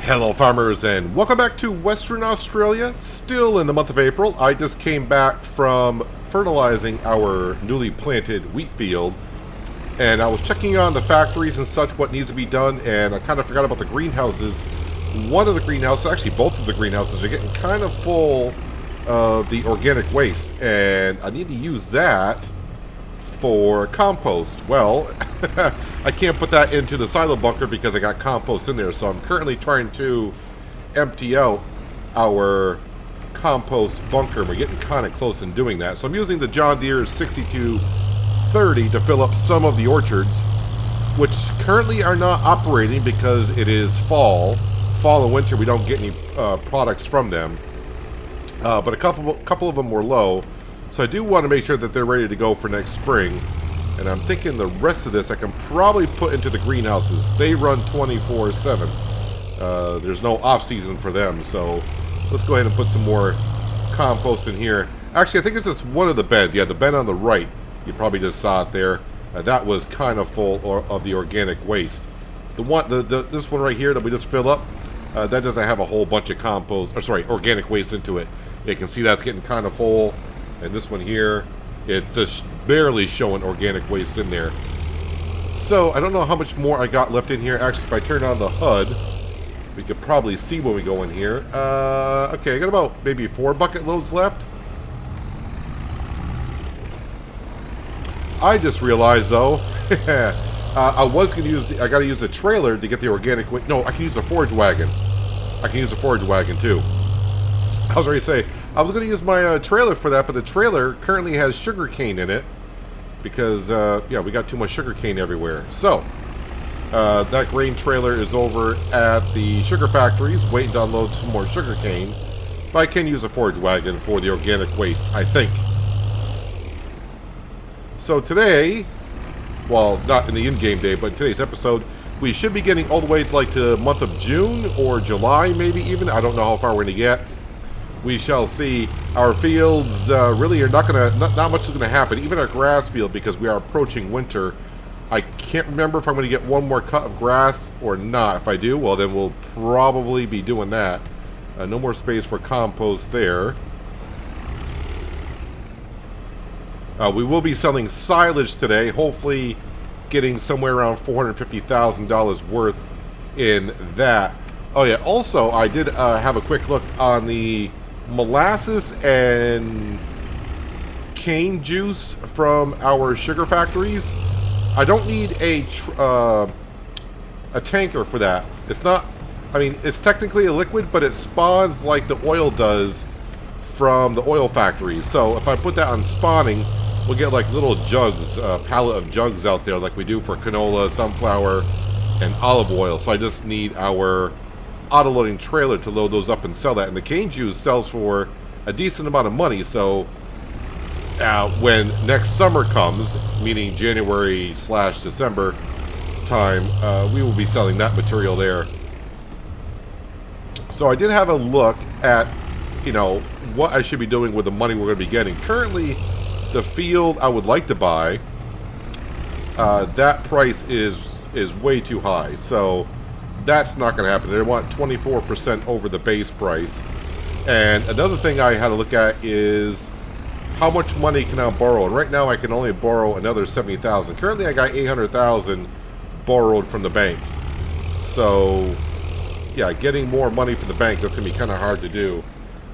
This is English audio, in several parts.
Hello farmers and welcome back to Western Australia, still in the month of April. I just came back from fertilizing our newly planted wheat field and I was checking on the factories and such, what needs to be done, and I kind of forgot about the greenhouses. One of the greenhouses, actually both of the greenhouses, are getting kind of full of the organic waste and I need to use that for compost. Well, I can't put that into the silo bunker because I got compost in there, so I'm currently trying to empty out our compost bunker. We're getting kind of close in doing that, so I'm using the John Deere 6230 to fill up some of the orchards, which currently are not operating because it is fall and winter. We don't get any products from them, but a couple of them were low. So I do want to make sure that they're ready to go for next spring. And I'm thinking the rest of this I can probably put into the greenhouses. They run 24/7. There's no off season for them. So let's go ahead and put some more compost in here. Actually, I think it's just one of the beds. Yeah, the bed on the right. You probably just saw it there. That was kind of full of the organic waste. This one right here that we just fill up, that doesn't have a whole bunch of organic waste into it. You can see that's getting kind of full. And this one here, it's just barely showing organic waste in there. So I don't know how much more I got left in here. Actually, if I turn on the HUD, we could probably see when we go in here. Okay, I got about maybe 4 bucket loads left. I just realized though, I got to use a trailer to get the organic waste. No, I can use the forage wagon. I can use the forage wagon too. I was ready to say, I was going to use my trailer for that, but the trailer currently has sugar cane in it because, yeah, we got too much sugar cane everywhere. So, that grain trailer is over at the sugar factories waiting to unload some more sugar cane, but I can use a forage wagon for the organic waste, I think. So today, well, not in the in-game day, but in today's episode, we should be getting all the way to like the month of June or July, maybe even. I don't know how far we're going to get. We shall see. Our fields really are not much is going to happen. Even our grass field, because we are approaching winter. I can't remember if I'm going to get one more cut of grass or not. If I do, well, then we'll probably be doing that. No more space for compost there. We will be selling silage today. Hopefully getting somewhere around $450,000 worth in that. Oh yeah, also I did have a quick look on the molasses and cane juice from our sugar factories. I don't need a tanker for that. It's not, I mean, it's technically a liquid, but it spawns like the oil does from the oil factories. So if I put that on spawning, we'll get like little jugs, pallet of jugs out there like we do for canola, sunflower, and olive oil. So I just need our auto-loading trailer to load those up and sell that. And the cane juice sells for a decent amount of money. So when next summer comes, meaning January/December time, we will be selling that material there. So I did have a look at, you know, what I should be doing with the money we're going to be getting. Currently, the field I would like to buy, that price is way too high. So that's not going to happen. They want 24% over the base price. And another thing I had to look at is how much money can I borrow. And right now I can only borrow another $70,000. Currently I got $800,000 borrowed from the bank. So yeah, getting more money from the bank, that's going to be kind of hard to do.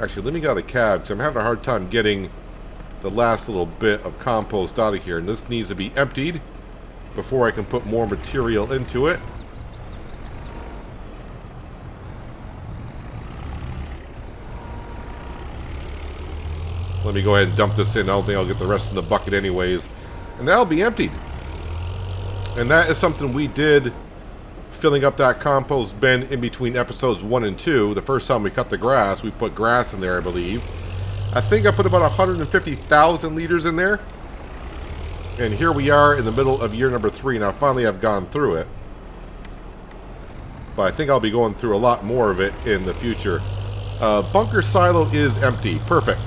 Actually, let me get out of the cab because I'm having a hard time getting the last little bit of compost out of here. And this needs to be emptied before I can put more material into it. Let me go ahead and dump this in. I don't think I'll get the rest in the bucket anyways. And that'll be emptied. And that is something we did filling up that compost bin in between episodes 1 and 2. The first time we cut the grass, we put grass in there, I believe. I think I put about 150,000 liters in there. And here we are in the middle of year number 3. Now finally I've gone through it. But I think I'll be going through a lot more of it in the future. Bunker silo is empty. Perfect.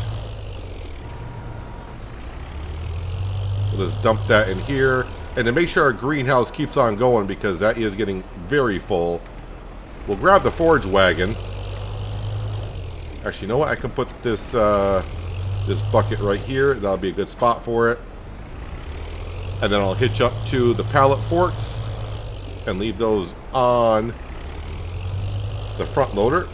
We'll just dump that in here. And to make sure our greenhouse keeps on going, because that is getting very full, We'll grab the forage wagon. Actually, you know what? I can put this this bucket right here. That'll be a good spot for it. And then I'll hitch up to the pallet forks and leave those on the front loader.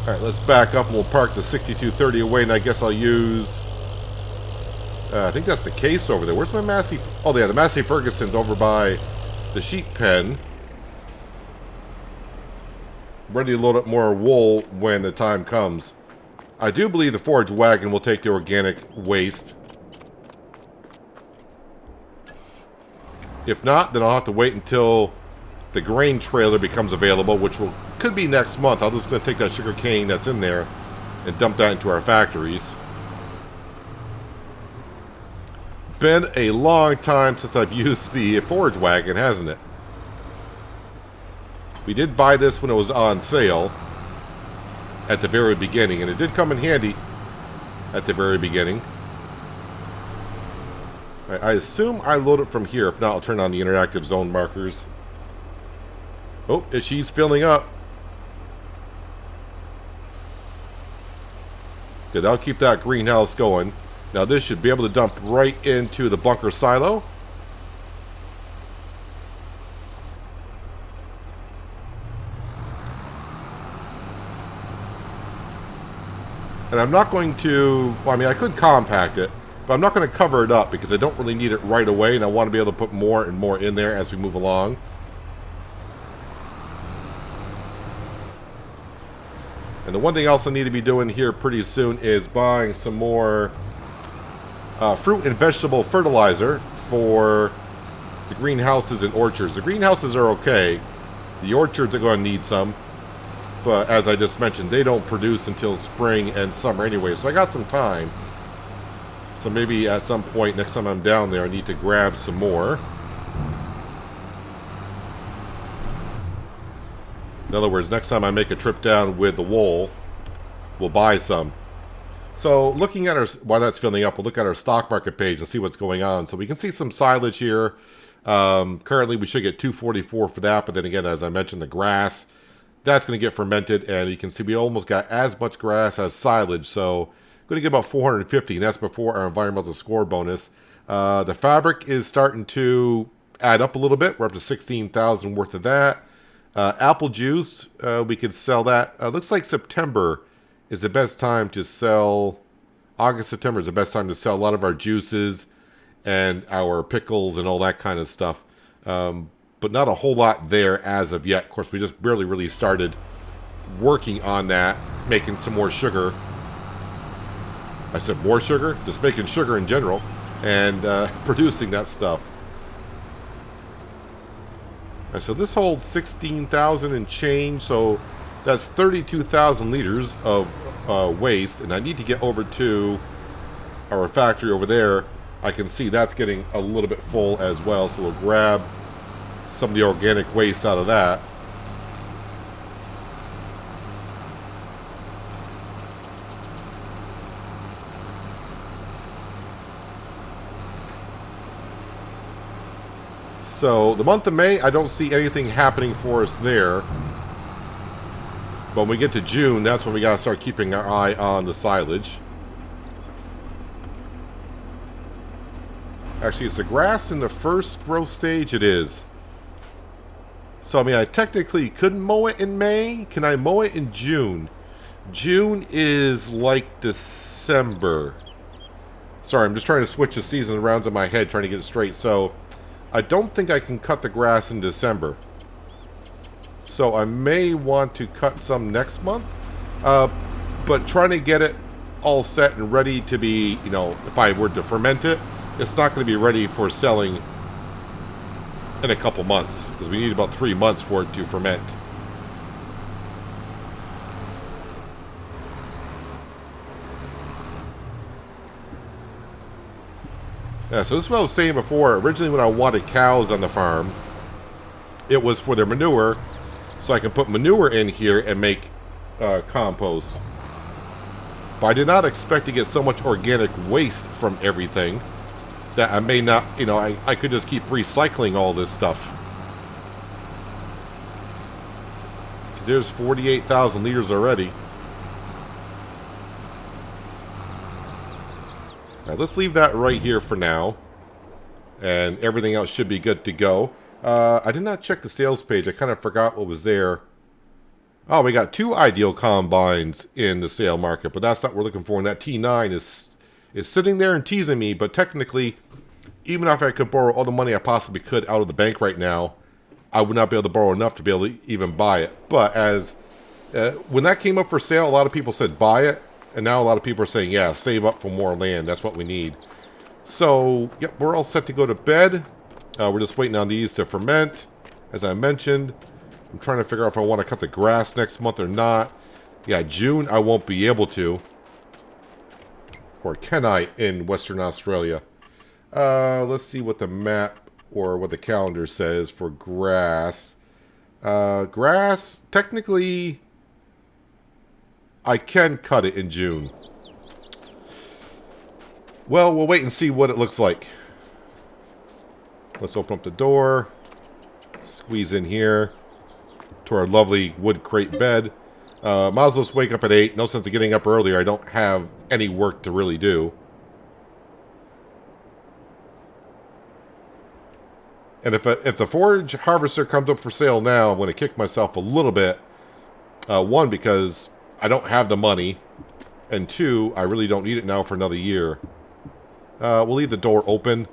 Alright, let's back up and we'll park the 6230 away, and I guess I'll use... I think that's the case over there. Where's my Massey... Oh, yeah, the Massey Ferguson's over by the sheep pen. Ready to load up more wool when the time comes. I do believe the forage wagon will take the organic waste. If not, then I'll have to wait until the grain trailer becomes available, which could be next month. I'm just going to take that sugar cane that's in there and dump that into our factories. Been a long time since I've used the forage wagon, hasn't it? We did buy this when it was on sale at the very beginning, and it did come in handy at the very beginning. Right, I assume I load it from here. If not, I'll turn on the interactive zone markers. Oh, she's filling up. Okay, that'll keep that greenhouse going. Now this should be able to dump right into the bunker silo. And I'm not going to, well, I mean, I could compact it, but I'm not going to cover it up because I don't really need it right away, and I want to be able to put more and more in there as we move along. And the one thing else I need to be doing here pretty soon is buying some more fruit and vegetable fertilizer for the greenhouses and orchards. The greenhouses are okay. The orchards are going to need some. But as I just mentioned, they don't produce until spring and summer anyway. So I got some time. So maybe at some point next time I'm down there, I need to grab some more. In other words, next time I make a trip down with the wool, we'll buy some. So looking at our, while that's filling up, we'll look at our stock market page and see what's going on. So we can see some silage here. Currently we should get $244 for that, but then again, as I mentioned, the grass, that's going to get fermented, and you can see we almost got as much grass as silage, so going to get about 450, and that's before our environmental score bonus. The fabric is starting to add up a little bit. We're up to 16,000 worth of that. Apple juice, we could sell that. Looks like September is the best time to sell. August, September is the best time to sell a lot of our juices and our pickles and all that kind of stuff. But not a whole lot there as of yet. Of course, we just barely really started working on that, making some more sugar. I said more sugar? Just making sugar in general and producing that stuff. And so this holds 16,000 and change, so that's 32,000 liters of waste, and I need to get over to our factory over there. I can see that's getting a little bit full as well, so we'll grab some of the organic waste out of that. So the month of May, I don't see anything happening for us there. But when we get to June, that's when we gotta start keeping our eye on the silage. Actually, is the grass in the first growth stage? It is. So, I mean, I technically couldn't mow it in May. Can I mow it in June? June is like December. Sorry, I'm just trying to switch the season around in my head, trying to get it straight. So, I don't think I can cut the grass in December. So, I may want to cut some next month. But trying to get it all set and ready to be, you know, if I were to ferment it, it's not going to be ready for selling in a couple months, because we need about 3 months for it to ferment. Yeah, so this is what I was saying before. Originally when I wanted cows on the farm, it was for their manure, so I can put manure in here and make compost. But I did not expect to get so much organic waste from everything. that I may not, you know, I could just keep recycling all this stuff. Because there's 48,000 liters already. Now, let's leave that right here for now. And everything else should be good to go. I did not check the sales page. I kind of forgot what was there. Oh, we got 2 ideal combines in the sale market, but that's not what we're looking for. And that T9 is sitting there and teasing me, but technically, even if I could borrow all the money I possibly could out of the bank right now, I would not be able to borrow enough to be able to even buy it. But as when that came up for sale, a lot of people said buy it, and now a lot of people are saying, yeah, save up for more land. That's what we need. So, yep, we're all set to go to bed. We're just waiting on these to ferment, as I mentioned. I'm trying to figure out if I want to cut the grass next month or not. Yeah, June, I won't be able to. Or can I in Western Australia? Let's see what the map or what the calendar says for grass. Grass, technically, I can cut it in June. Well, we'll wait and see what it looks like. Let's open up the door. Squeeze in here to our lovely wood crate bed. Might as well just wake up at 8. No sense of getting up earlier. I don't have any work to really do. And if the forage harvester comes up for sale now, I'm going to kick myself a little bit. 1, because I don't have the money. And 2, I really don't need it now for another year. We'll leave the door open.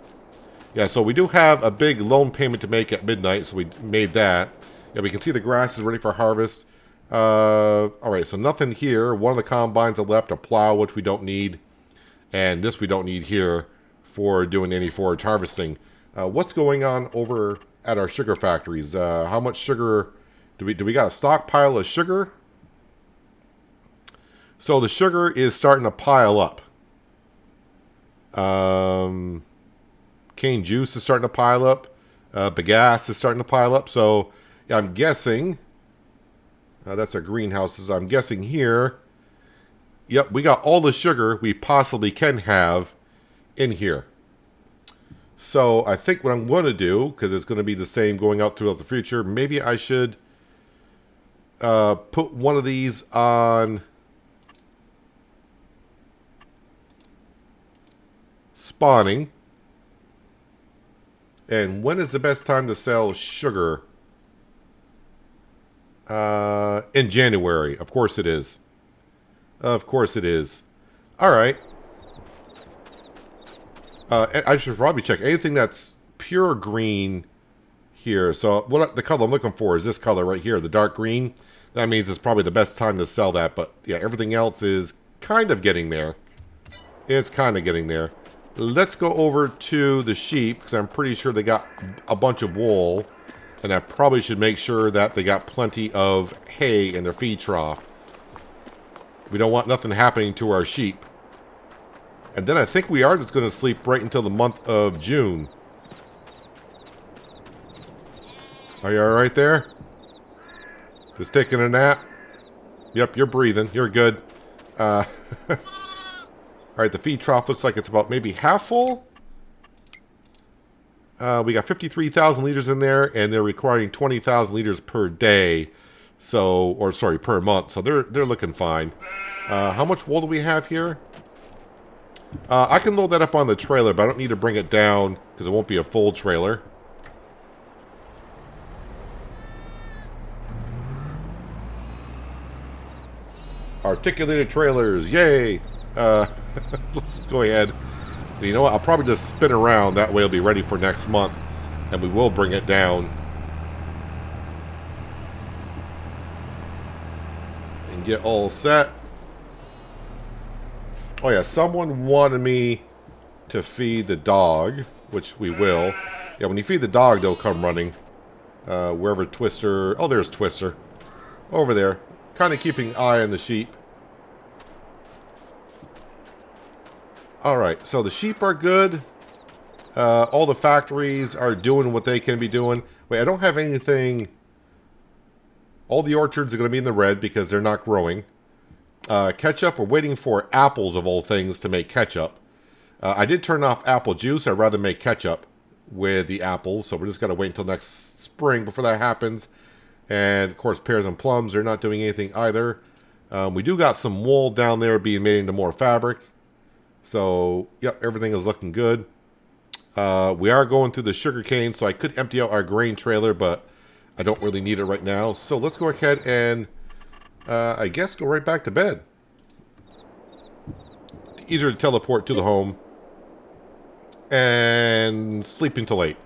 Yeah, so we do have a big loan payment to make at midnight, so we made that. Yeah, we can see the grass is ready for harvest. Alright, so nothing here. One of the combines are left, a plow, which we don't need. And this we don't need here for doing any forage harvesting. What's going on over at our sugar factories? How much sugar do we got a stockpile of sugar? So the sugar is starting to pile up. Cane juice is starting to pile up. Bagasse is starting to pile up. So yeah, I'm guessing that's our greenhouses. I'm guessing here. Yep, we got all the sugar we possibly can have in here. So I think what I'm going to do, because it's going to be the same going out throughout the future, maybe I should put one of these on spawning. And when is the best time to sell sugar? In January. Of course it is. Of course it is. Alright. I should probably check anything that's pure green here. So what the color I'm looking for is this color right here, the dark green. That means it's probably the best time to sell that. But yeah, everything else is kind of getting there. It's kind of getting there. Let's go over to the sheep, because I'm pretty sure they got a bunch of wool. And I probably should make sure that they got plenty of hay in their feed trough. We don't want nothing happening to our sheep. And then I think we are just going to sleep right until the month of June. Are you alright there? Just taking a nap? Yep, you're breathing. You're good. Alright, the feed trough looks like it's about maybe half full. We got 53,000 liters in there, and they're requiring 20,000 liters per day. So, or sorry, per month. So they're looking fine. How much wool do we have here? I can load that up on the trailer, but I don't need to bring it down because it won't be a full trailer. Articulated trailers, yay! Let's go ahead. You know what? I'll probably just spin around. That way it'll be ready for next month. And we will bring it down. And get all set. Oh yeah, someone wanted me to feed the dog, which we will. Yeah, when you feed the dog, they'll come running. Wherever Twister... Oh, there's Twister. Over there. Kind of keeping an eye on the sheep. Alright, so the sheep are good. All the factories are doing what they can be doing. Wait, I don't have anything... All the orchards are going to be in the red because they're not growing. Ketchup, we're waiting for apples of all things to make ketchup. I did turn off apple juice. I'd rather make ketchup with the apples, so we're just going to wait until next spring before that happens. And, of course, pears and plums, they're not doing anything either. We do got some wool down there being made into more fabric. So, yep, everything is looking good. We are going through the sugar cane, so I could empty out our grain trailer, but I don't really need it right now. So let's go ahead and, I guess, go right back to bed. Easier to teleport to the home and sleep until late.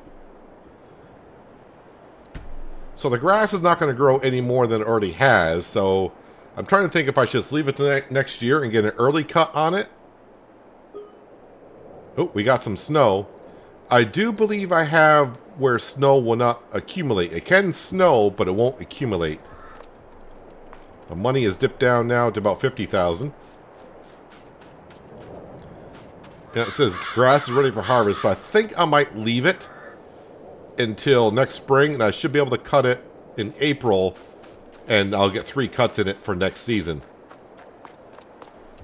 So the grass is not going to grow any more than it already has, so I'm trying to think if I should just leave it to next year and get an early cut on it. Oh, we got some snow. I do believe I have where snow will not accumulate. It can snow, but it won't accumulate. The money is dipped down now to about 50,000. Yeah, it says grass is ready for harvest, but I think I might leave it until next spring, and I should be able to cut it in April, and I'll get 3 cuts in it for next season.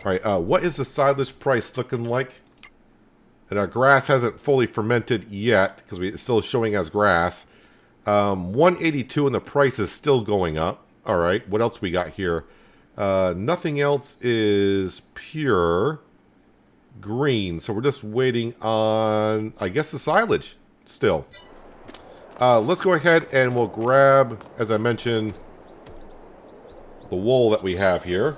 All right, what is the silage price looking like? And our grass hasn't fully fermented yet, because it's still showing as grass. 182, and the price is still going up. All right, what else we got here? Nothing else is pure green, so we're just waiting on, I guess, the silage still. Let's go ahead and we'll grab, as I mentioned, the wool that we have here.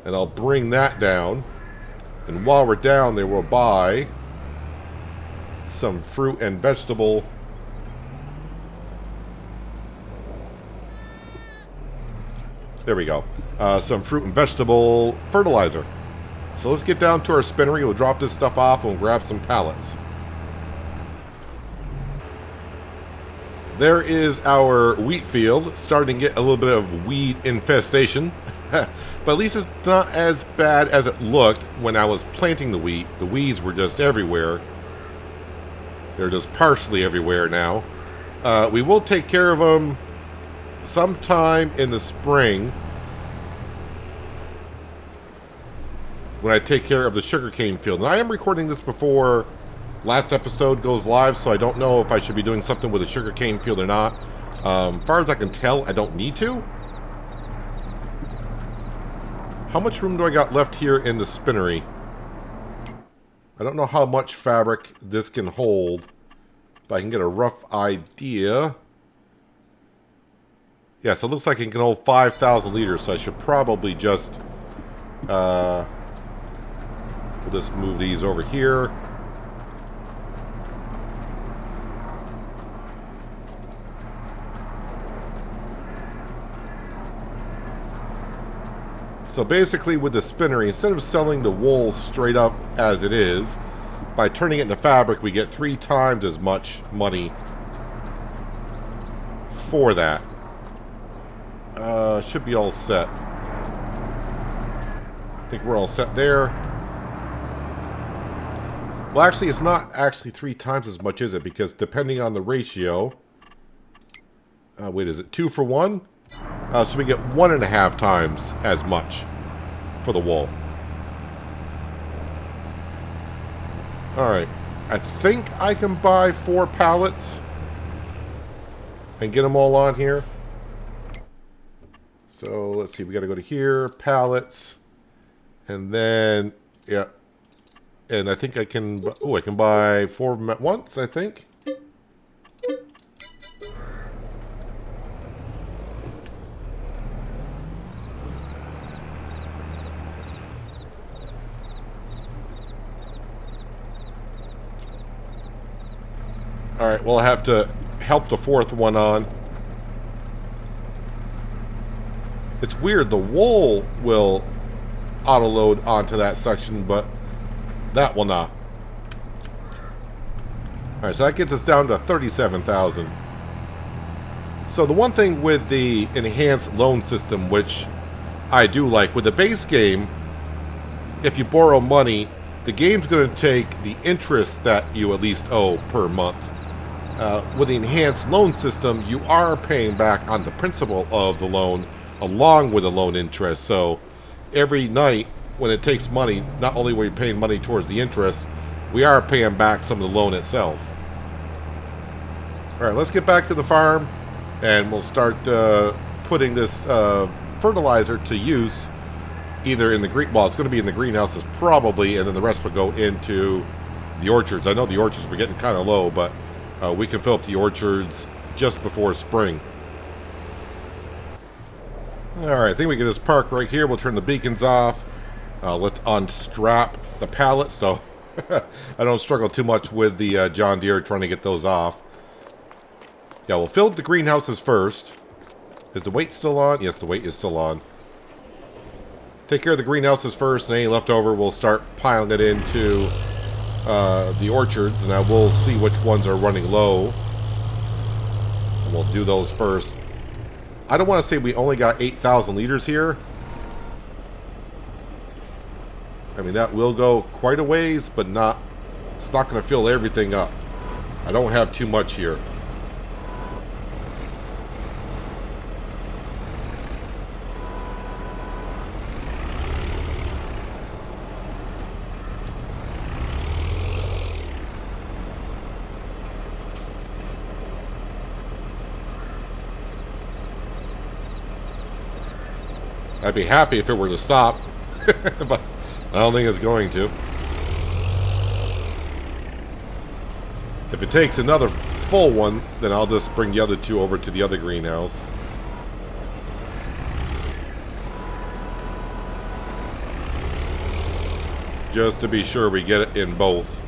And I'll bring that down. And while we're down there, we'll buy some fruit and vegetable. There we go. Some fruit and vegetable fertilizer. So let's get down to our spinnery. We'll drop this stuff off and we'll grab some pallets. There is our wheat field. It's starting to get a little bit of weed infestation. But at least it's not as bad as it looked when I was planting the wheat. The weeds were just everywhere. They're just partially everywhere now. We will take care of them sometime in the spring when I take care of the sugarcane field. And I am recording this before last episode goes live, so I don't know if I should be doing something with the sugarcane field or not. As far as I can tell, I don't need to. How much room do I got left here in the spinnery? I don't know how much fabric this can hold, but I can get a rough idea. Yeah, so it looks like it can hold 5,000 liters, so I should probably just we'll just move these over here. So basically with the spinnery, instead of selling the wool straight up as it is, by turning it into fabric, we get 3 times as much money for that. Should be all set. I think we're all set there. Well, actually, it's not actually 3 times as much, is it? Because depending on the ratio... wait, is it 2 for 1? So we get 1.5 times as much for the wool. Alright. I think I can buy 4 pallets and get them all on here. So let's see, we got to go to here, pallets, and then, yeah, and I think I can, oh, I can buy 4 of them at once, I think. Alright, we'll have to help the 4th one on. It's weird, the wool will auto-load onto that section, but that will not. Alright, so that gets us down to 37,000. So the one thing with the enhanced loan system, which I do like, with the base game, if you borrow money, the game's going to take the interest that you at least owe per month. With the enhanced loan system, you are paying back on the principal of the loan along with the loan interest. So every night when it takes money, not only are we paying money towards the interest, we are paying back some of the loan itself. All right, let's get back to the farm, and we'll start putting this fertilizer to use either in the well, it's going to be in the greenhouses probably, and then the rest will go into the orchards. I know the orchards were getting kind of low, but we can fill up the orchards just before spring. All right, I think we can just park right here. We'll turn the beacons off. Let's unstrap the pallet so I don't struggle too much with the John Deere trying to get those off. Yeah, we'll fill the greenhouses first. Is the weight still on? Yes, the weight is still on. Take care of the greenhouses first, and any leftover we'll start piling it into the orchards, and I will see which ones are running low. And we'll do those first. I don't want to say we only got 8,000 liters here. I mean, that will go quite a ways, but it's not going to fill everything up. I don't have too much here. I'd be happy if it were to stop, but I don't think it's going to. If it takes another full one, then I'll just bring the other two over to the other greenhouse. Just to be sure we get it in both.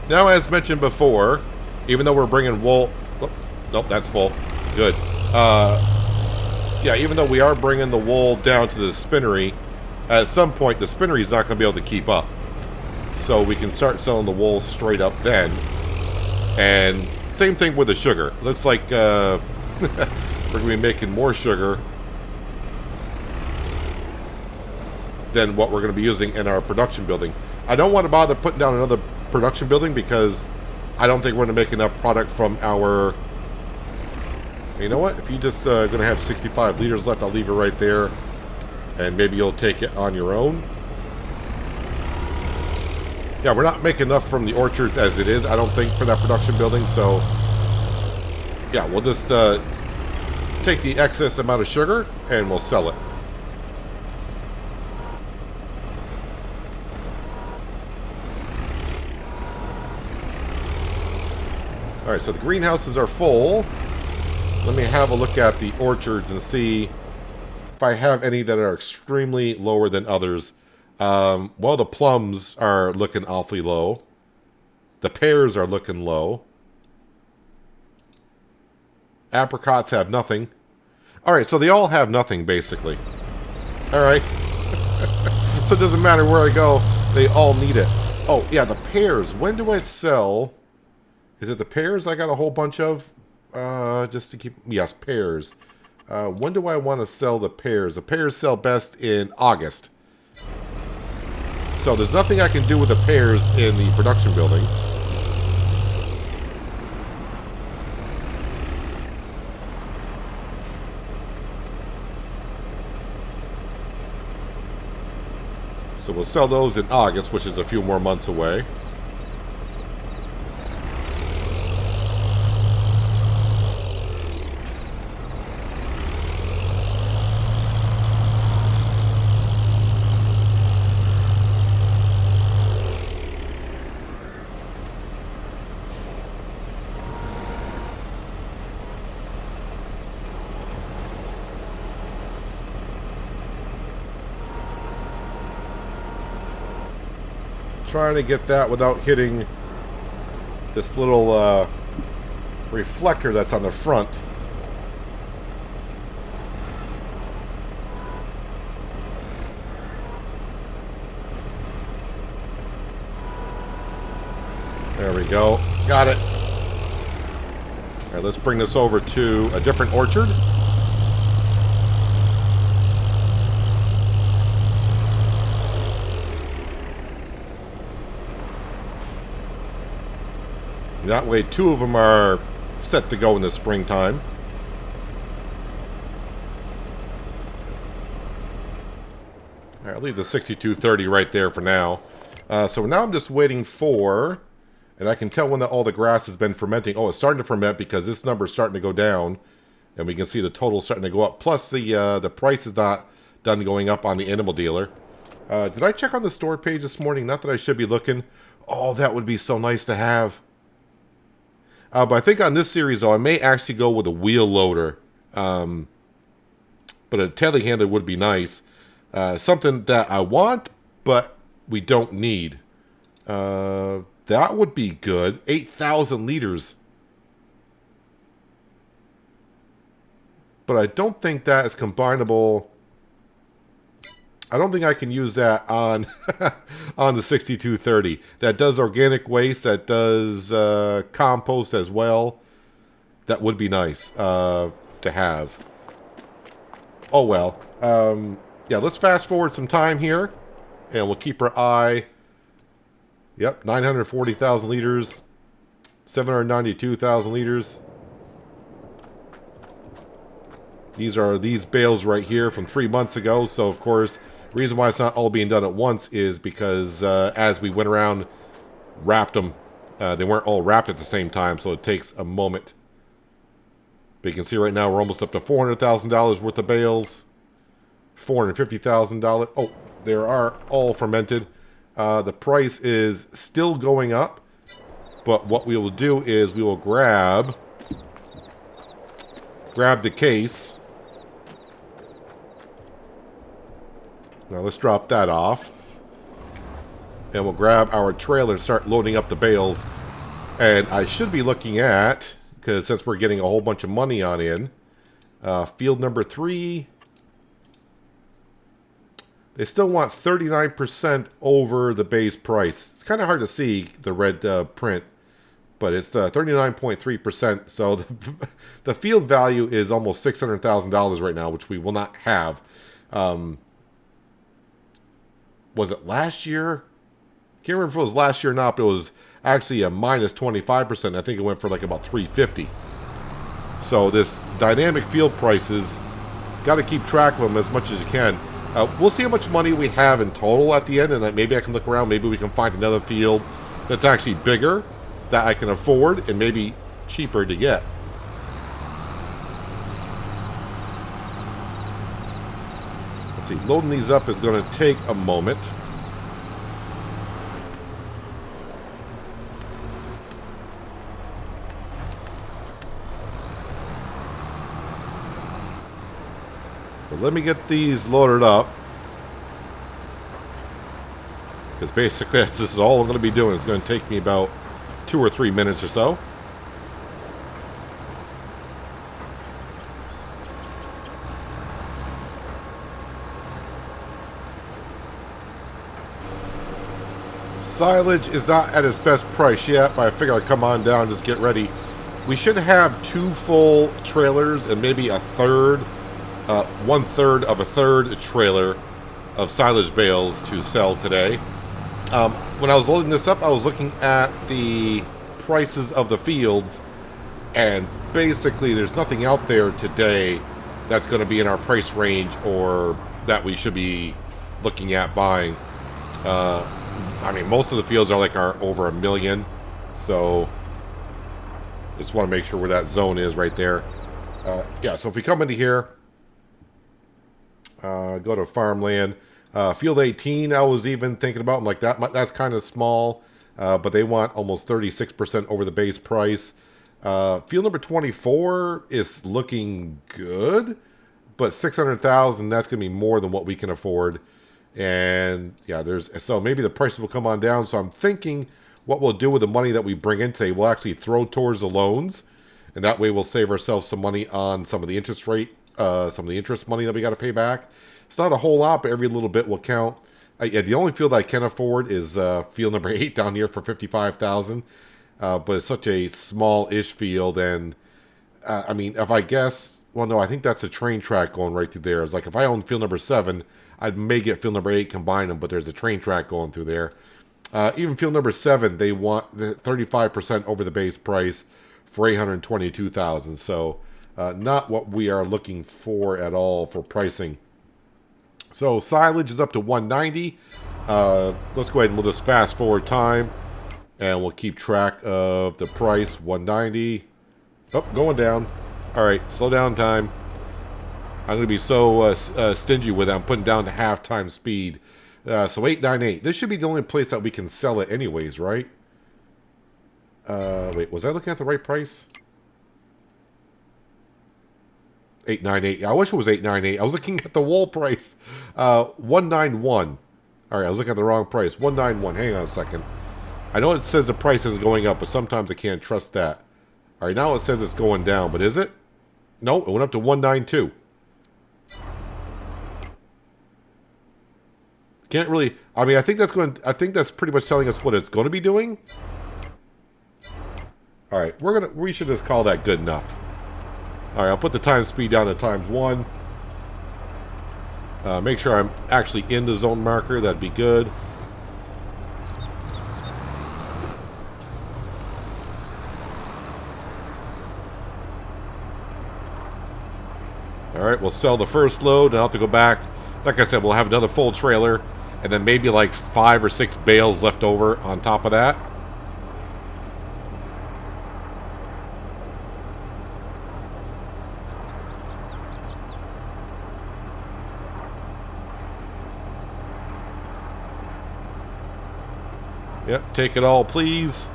Now, as mentioned before, even though we're bringing wool... Oh, nope, that's full. Good. Yeah, even though we are bringing the wool down to the spinnery, at some point the spinnery is not going to be able to keep up. So we can start selling the wool straight up then. And same thing with the sugar. Looks like we're going to be making more sugar than what we're going to be using in our production building. I don't want to bother putting down another production building because I don't think we're going to make enough product from our... You know what? If you just going to have 65 liters left, I'll leave it right there. And maybe you'll take it on your own. Yeah, we're not making enough from the orchards as it is, I don't think, for that production building. So, yeah, we'll just take the excess amount of sugar and we'll sell it. Alright, so the greenhouses are full. Let me have a look at the orchards and see if I have any that are extremely lower than others. Well, the plums are looking awfully low. The pears are looking low. Apricots have nothing. Alright, so they all have nothing, basically. Alright. So it doesn't matter where I go, they all need it. Oh, yeah, the pears. When do I sell... Is it the pears I got a whole bunch of? Just to keep... Yes, pears. When do I want to sell the pears? The pears sell best in August. So there's nothing I can do with the pears in the production building. So we'll sell those in August, which is a few more months away. Trying to get that without hitting this little reflector that's on the front. There we go. Got it. All right, let's bring this over to a different orchard. That way, two of them are set to go in the springtime. leave the 6230 right there for now. So now I'm just waiting for, and I can tell when all the grass has been fermenting. Oh, it's starting to ferment because this number is starting to go down, and we can see the total starting to go up. Plus the price is not done going up on the animal dealer. Did I check on the store page this morning? Not that I should be looking. Oh, that would be so nice to have. But I think on this series, though, I may actually go with a wheel loader. But a telehandler would be nice. Something that I want, but we don't need. That would be good. 8,000 liters. But I don't think that is combinable. I don't think I can use that on on the 6230. That does organic waste. That does compost as well. That would be nice to have. Oh well. Yeah, let's fast forward some time here. And we'll keep our eye. Yep, 940,000 liters. 792,000 liters. These are these bales right here from 3 months ago. So, of course, the reason why it's not all being done at once is because as we went around, wrapped them, they weren't all wrapped at the same time. So it takes a moment. But you can see right now we're almost up to $400,000 worth of bales. $450,000. Oh, they are all fermented. The price is still going up. But what we will do is we will grab the case. Now let's drop that off. And we'll grab our trailer and start loading up the bales. And I should be looking at, because since we're getting a whole bunch of money on in, field number 3, they still want 39% over the base price. It's kind of hard to see the red print, but it's 39.3%. So the field value is almost $600,000 right now, which we will not have. Was it last year? Can't remember if it was last year or not, but it was actually a minus 25%. I think it went for like about $350. So this dynamic field prices, got to keep track of them as much as you can. We'll see how much money we have in total at the end, and maybe I can look around. Maybe we can find another field that's actually bigger, that I can afford, and maybe cheaper to get. Let's see, loading these up is going to take a moment. But let me get these loaded up. Because basically this is all I'm going to be doing. It's going to take me about 2 or 3 minutes or so. Silage is not at its best price yet, but I figure I'd come on down, just get ready. We should have 2 full trailers and maybe a third, 1/3 of a third trailer of silage bales to sell today. When I was loading this up, I was looking at the prices of the fields, and basically there's nothing out there today that's going to be in our price range or that we should be looking at buying. I mean, most of the fields are over $1 million, so just want to make sure where that zone is right there. Yeah, so if we come into here, go to farmland, field 18, I was even thinking about, I'm like, that's kind of small, but they want almost 36% over the base price. Field number 24 is looking good, but 600,000, that's going to be more than what we can afford. And yeah, so maybe the prices will come on down. So I'm thinking what we'll do with the money that we bring in today, we'll actually throw towards the loans, and that way we'll save ourselves some money on some of the interest rate, some of the interest money that we got to pay back. It's not a whole lot, but every little bit will count. Yeah, the only field I can afford is field number 8 down here for 55,000, but it's such a small-ish field, and I mean, if I guess, well, no, I think that's a train track going right through there. It's like if I own field number 7. I may get field number 8, combine them, but there's a train track going through there. Even field number 7, they want the 35% over the base price for 822,000. So not what we are looking for at all for pricing. So silage is up to 190. Let's go ahead and we'll just fast forward time. And we'll keep track of the price. 190. Oh, going down. All right, slow down time. I'm going to be so stingy with it. I'm putting down to half-time speed. So 898. This should be the only place that we can sell it anyways, right? Wait, was I looking at the right price? 898. I wish it was 898. I was looking at the wall price. 191. All right, I was looking at the wrong price. 191. Hang on a second. I know it says the price is going up, but sometimes I can't trust that. All right, now it says it's going down, but is it? No, it went up to 192. Can't really. I mean, I think that's pretty much telling us what it's going to be doing. All right, we should just call that good enough. All right, I'll put the time speed down to ×1. Make sure I'm actually in the zone marker. That'd be good. All right, we'll sell the first load, and I'll have to go back. Like I said, we'll have another full trailer, and then maybe like 5 or 6 bales left over on top of that. Yep, take it all, please.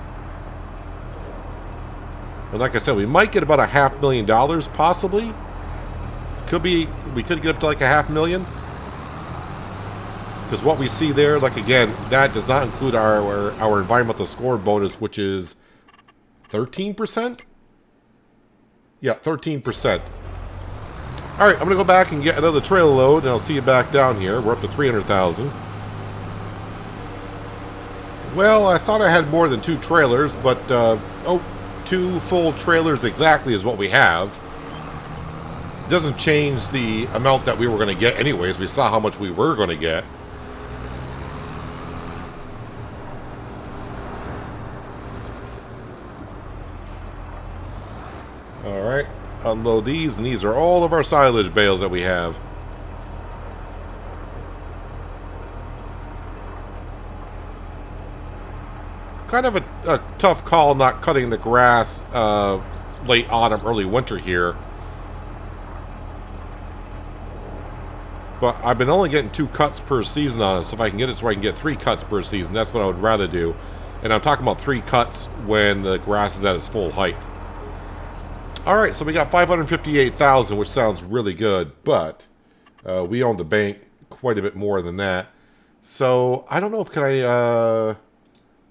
And like I said, we might get about $500,000, possibly. We could get up to like $500,000. Because what we see there, like again, that does not include our environmental score bonus, which is 13%? Yeah, 13%. All right, I'm going to go back and get another trailer load, and I'll see you back down here. We're up to 300,000. Well, I thought I had more than 2 trailers, but, 2 full trailers exactly is what we have. It doesn't change the amount that we were going to get anyways. We saw how much we were going to get. All right, unload these, and these are all of our silage bales that we have. Kind of a tough call not cutting the grass late autumn, early winter here. But I've been only getting 2 cuts per season on it, so if I can get it so I can get 3 cuts per season, that's what I would rather do. And I'm talking about 3 cuts when the grass is at its full height. Alright, so we got 558,000, which sounds really good, but we own the bank quite a bit more than that. So, I don't know if can I...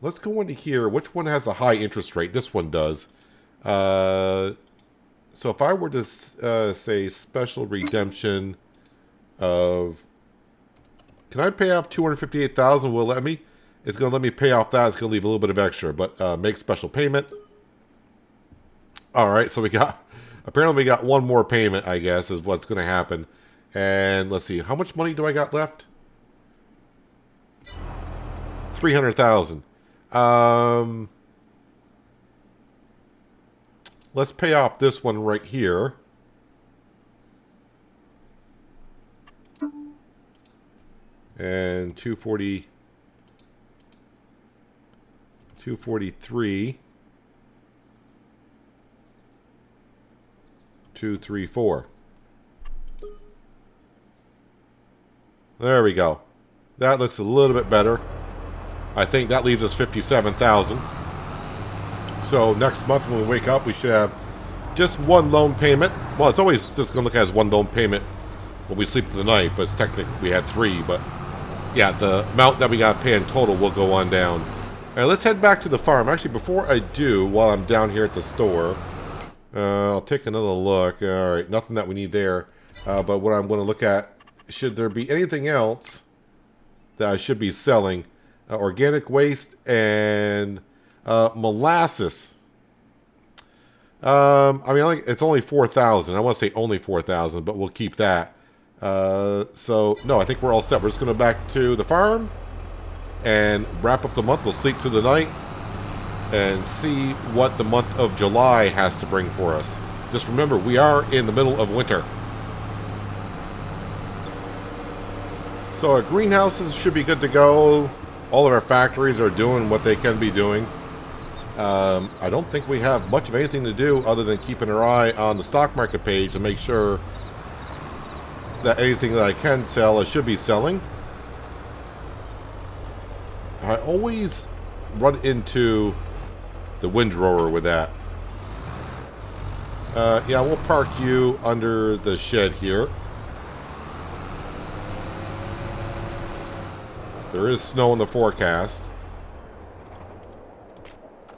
let's go into here. Which one has a high interest rate? This one does. So if I were to say special redemption of... Can I pay off 258,000? Will it let me? It's going to let me pay off that. It's going to leave a little bit of extra. But make special payment. Alright, so we got... Apparently we got one more payment, I guess, is what's going to happen. And let's see. How much money do I got left? 300,000. Let's pay off this one right here. And 243. 234. There we go. That looks a little bit better. I think that leaves us 57,000. So next month when we wake up, we should have just one loan payment. Well, it's always just going to look as one loan payment when we sleep through the night, but it's technically we had 3. But yeah, the amount that we got to pay in total will go on down. All right, let's head back to the farm. Actually, before I do, while I'm down here at the store, I'll take another look. All right, nothing that we need there. But what I'm going to look at, should there be anything else that I should be selling? Organic waste and molasses. I mean, it's only 4,000. I want to say only 4,000, but we'll keep that. So, no, I think we're all set. We're just going to go back to the farm and wrap up the month. We'll sleep through the night and see what the month of July has to bring for us. Just remember, we are in the middle of winter. So our greenhouses should be good to go. All of our factories are doing what they can be doing. I don't think we have much of anything to do other than keeping our eye on the stock market page to make sure that anything that I can sell, I should be selling. I always run into the windrower with that. Yeah, we'll park you under the shed here. There is snow in the forecast,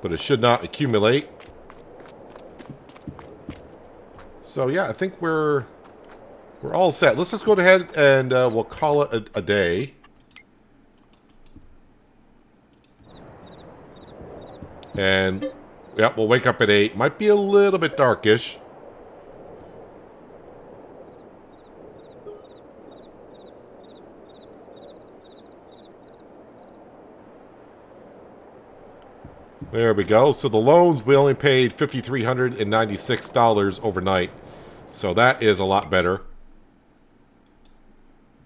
but it should not accumulate. So yeah, I think we're all set. Let's just go ahead and we'll call it a day. And yeah, we'll wake up at 8. Might be a little bit darkish. There we go. So the loans, we only paid $5,396 overnight. So that is a lot better.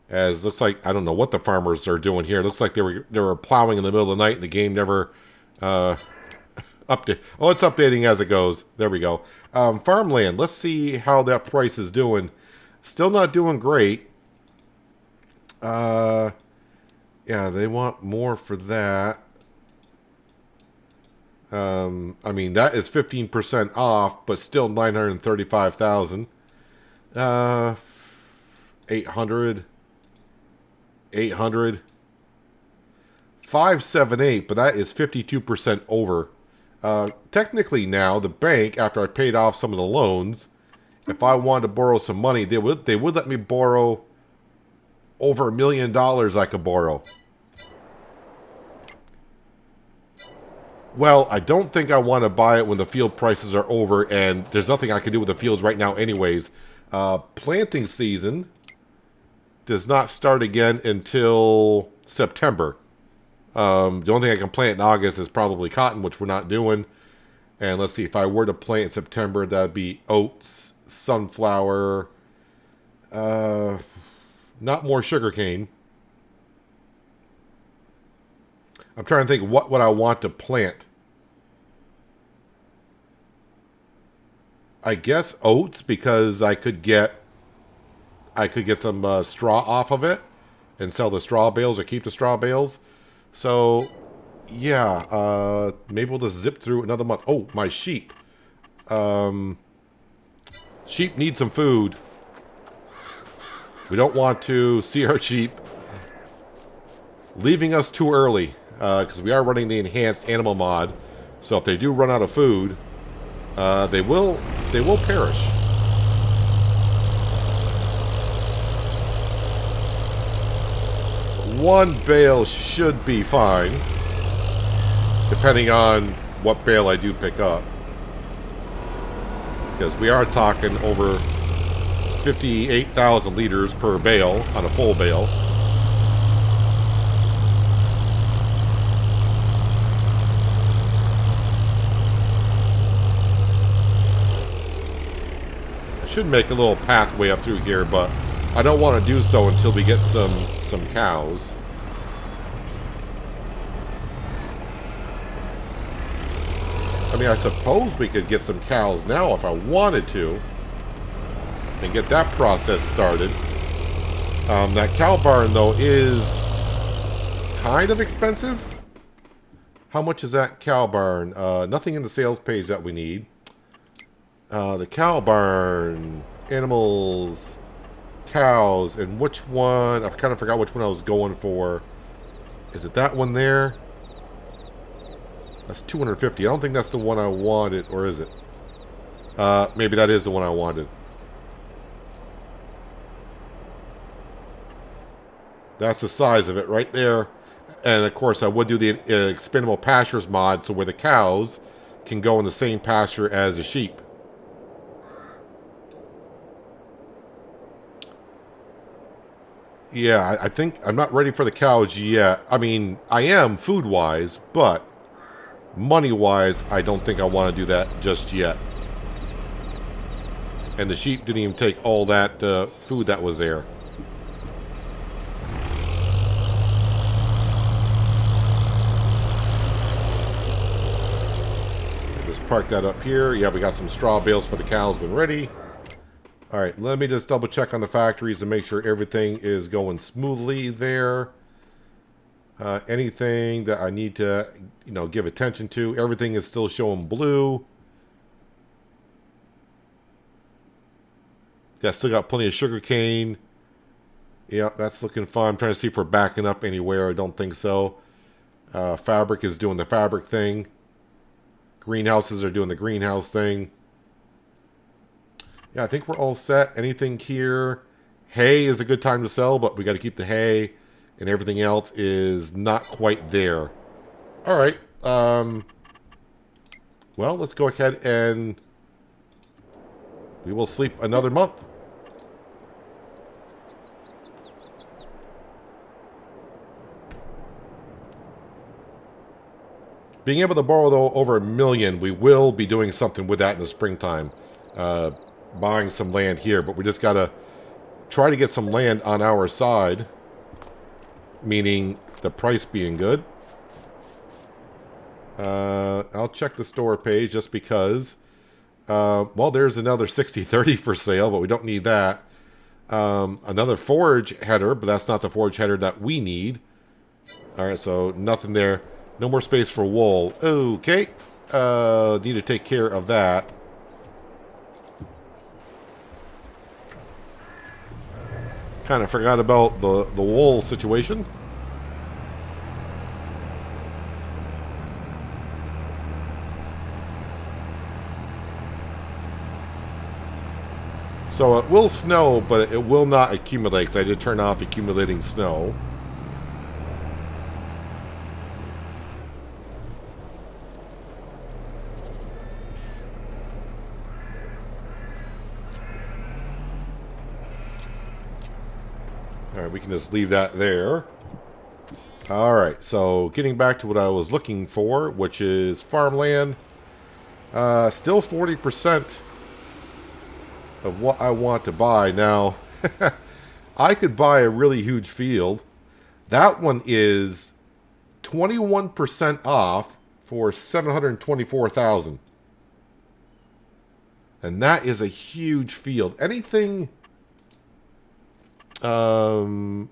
As looks like, I don't know what the farmers are doing here. It looks like they were plowing in the middle of the night and the game never update. Oh, it's updating as it goes. There we go. Farmland. Let's see how that price is doing. Still not doing great. Yeah, they want more for that. I mean, that is 15% off, but still 935,000. 800. 578, but that is 52% over. Technically now, the bank, after I paid off some of the loans, if I wanted to borrow some money, they would let me borrow over $1 million I could borrow. Well, I don't think I want to buy it when the field prices are over, and there's nothing I can do with the fields right now anyways. Planting season does not start again until September. The only thing I can plant in August is probably cotton, which we're not doing. And let's see, if I were to plant in September, that would be oats, sunflower, not more sugarcane. I'm trying to think what would I want to plant. I guess oats, because I could get some straw off of it and sell the straw bales or keep the straw bales. So, yeah, maybe we'll just zip through another month. Oh, my sheep. Sheep need some food. We don't want to see our sheep leaving us too early. Because we are running the enhanced animal mod, so if they do run out of food, they will perish. One bale should be fine, depending on what bale I do pick up, because we are talking over 58,000 liters per bale on a full bale. Should make a little pathway up through here, but I don't want to do so until we get some cows. I mean, I suppose we could get some cows now if I wanted to and get that process started. That cow barn, though, is kind of expensive. How much is that cow barn? Nothing in the sales page that we need. The cow barn, animals, cows, and which one? I kind of forgot which one I was going for. Is it that one there? That's 250. I don't think that's the one I wanted, or is it? Maybe that is the one I wanted. That's the size of it right there. And of course, I would do the expandable pastures mod, so where the cows can go in the same pasture as the sheep. Yeah, I think I'm not ready for the cows yet. I mean, I am food-wise, but money-wise, I don't think I want to do that just yet. And the sheep didn't even take all that food that was there. park that up here. Yeah, we got some straw bales for the cows when ready. All right, let me just double check on the factories and make sure everything is going smoothly there. Anything that I need to, give attention to. Everything is still showing blue. Yeah, still got plenty of sugar cane. Yeah, that's looking fine. I'm trying to see if we're backing up anywhere. I don't think so. Fabric is doing the fabric thing. Greenhouses are doing the greenhouse thing. Yeah, I think we're all set. Anything here? Hay is a good time to sell, but we got to keep the hay. And everything else is not quite there. All right. Well, let's go ahead and we will sleep another month. Being able to borrow, though, over $1 million, we will be doing something with that in the springtime. Buying some land here, but we just got to try to get some land on our side. Meaning the price being good. I'll check the store page just because. Well, there's another 60/30 for sale, but we don't need that. Another forage header, but that's not the forage header that we need. All right, so nothing there. No more space for wool. Okay. Need to take care of that. Kind of forgot about the wool situation. So it will snow, but it will not accumulate, because I did turn off accumulating snow. Alright, we can just leave that there. Alright, so getting back to what I was looking for, which is farmland. Still 40% of what I want to buy. Now, I could buy a really huge field. That one is 21% off for $724,000. And that is a huge field. Anything growing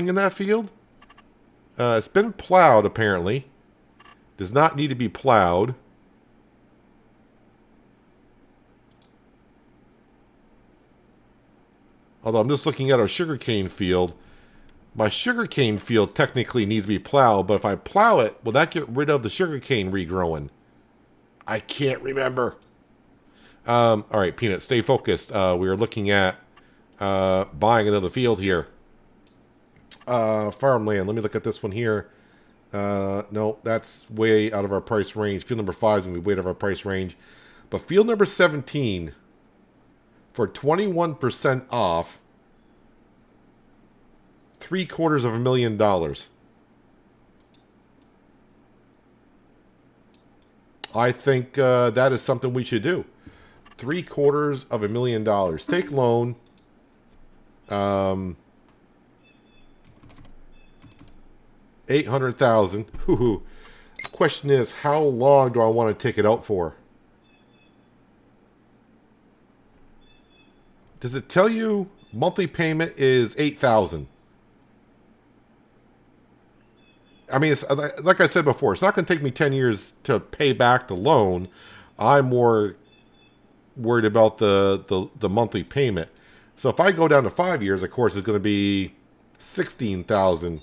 in that field? It's been plowed, apparently. Does not need to be plowed. Although I'm just looking at our sugarcane field. My sugarcane field technically needs to be plowed, but if I plow it, will that get rid of the sugarcane regrowing? I can't remember. All right, Peanut, stay focused. We are looking at buying another field here. Farmland. Let me look at this one here. No, that's way out of our price range. Field number 5 is going to be way out of our price range. But field number 17, for 21% off, $750,000. I think that is something we should do. $750,000. Take loan. $800,000. The question is, how long do I want to take it out for? Does it tell you monthly payment is $8,000? I mean, it's, like I said before, it's not going to take me 10 years to pay back the loan. I'm more worried about the monthly payment. So if I go down to 5 years, of course, it's going to be $16,000.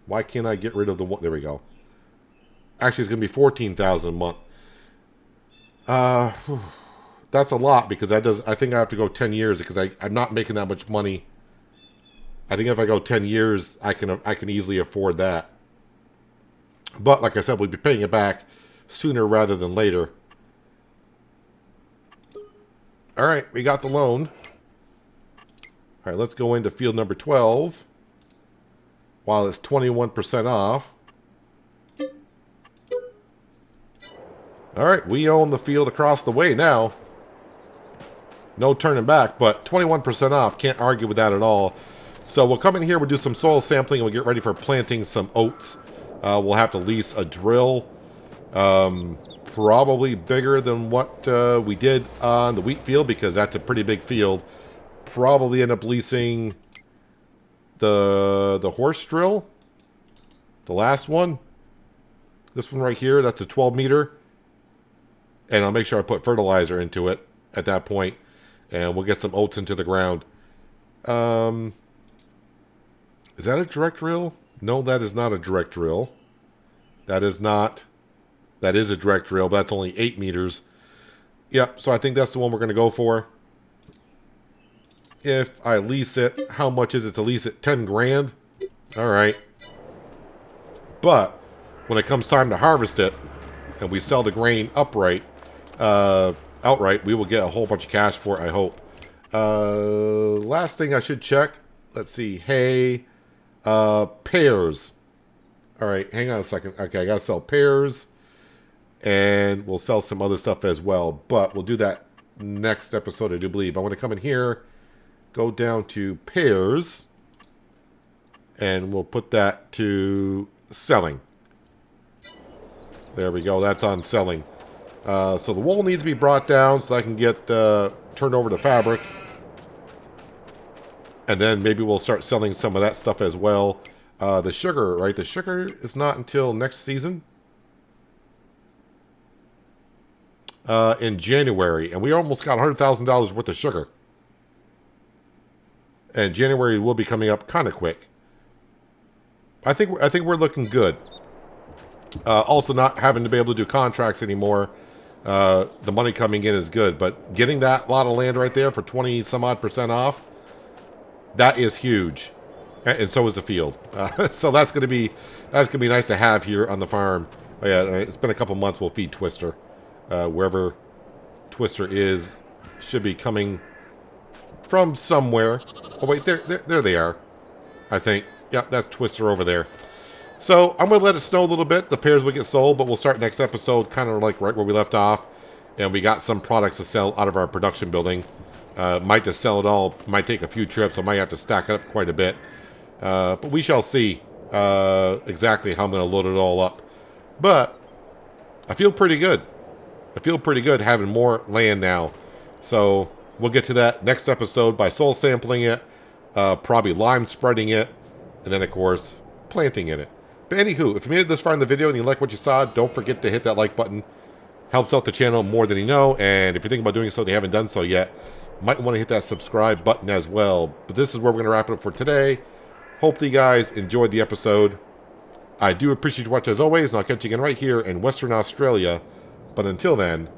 Why can't I get rid of the one? There we go. Actually, it's going to be $14,000 a month. That's a lot, because that does. I think I have to go 10 years because I'm not making that much money. I think if I go 10 years, I can easily afford that. But like I said, we'll be paying it back sooner rather than later. All right, we got the loan. All right, let's go into field number 12. While it's 21% off. All right, we own the field across the way now. No turning back, but 21% off. Can't argue with that at all. So we'll come in here, we'll do some soil sampling, and we'll get ready for planting some oats. We'll have to lease a drill, probably bigger than what we did on the wheat field, because that's a pretty big field. Probably end up leasing the horse drill, the last one. This one right here, that's a 12 meter. And I'll make sure I put fertilizer into it at that point. And we'll get some oats into the ground. Is that a direct drill? No, that is not a direct drill. That is not. That is a direct drill, but that's only 8 meters. Yep, so I think that's the one we're going to go for. If I lease it, how much is it to lease it? 10 grand? All right. But when it comes time to harvest it, and we sell the grain outright, we will get a whole bunch of cash for it, I hope. Last thing I should check. Let's see. Hay. Pears. All right, hang on a second. Okay, I got to sell pears. And we'll sell some other stuff as well. But we'll do that next episode, I do believe. I want to come in here, go down to pears. And we'll put that to selling. There we go. That's on selling. So the wool needs to be brought down so I can get turned over to fabric. And then maybe we'll start selling some of that stuff as well. The sugar, right? The sugar is not until next season. In January. And we almost got $100,000 worth of sugar. And January will be coming up kind of quick. I think we're looking good. Also not having to be able to do contracts anymore. The money coming in is good. But getting that lot of land right there for 20 some odd % off, that is huge. And so is the field. So that's gonna be nice to have here on the farm. Oh, yeah, it's been a couple months. We'll feed Twister. Wherever Twister is, should be coming from somewhere. Oh wait, there they are. I think. Yep, that's Twister over there. So I'm gonna let it snow a little bit. The pears will get sold, but we'll start next episode kind of like right where we left off. And we got some products to sell out of our production building. Might just sell it all. Might take a few trips. I might have to stack it up quite a bit. But we shall see exactly how I'm going to load it all up. But I feel pretty good. I feel pretty good having more land now. So we'll get to that next episode by soil sampling it, probably lime spreading it, and then, of course, planting in it. But anywho, if you made it this far in the video and you like what you saw, don't forget to hit that like button. Helps out the channel more than you know. And if you're thinking about doing so and you haven't done so yet, might want to hit that subscribe button as well. But this is where we're going to wrap it up for today. Hopefully you guys enjoyed the episode. I do appreciate you watching as always, and I'll catch you again right here in Western Australia. But until then,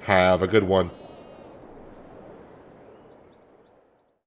have a good one.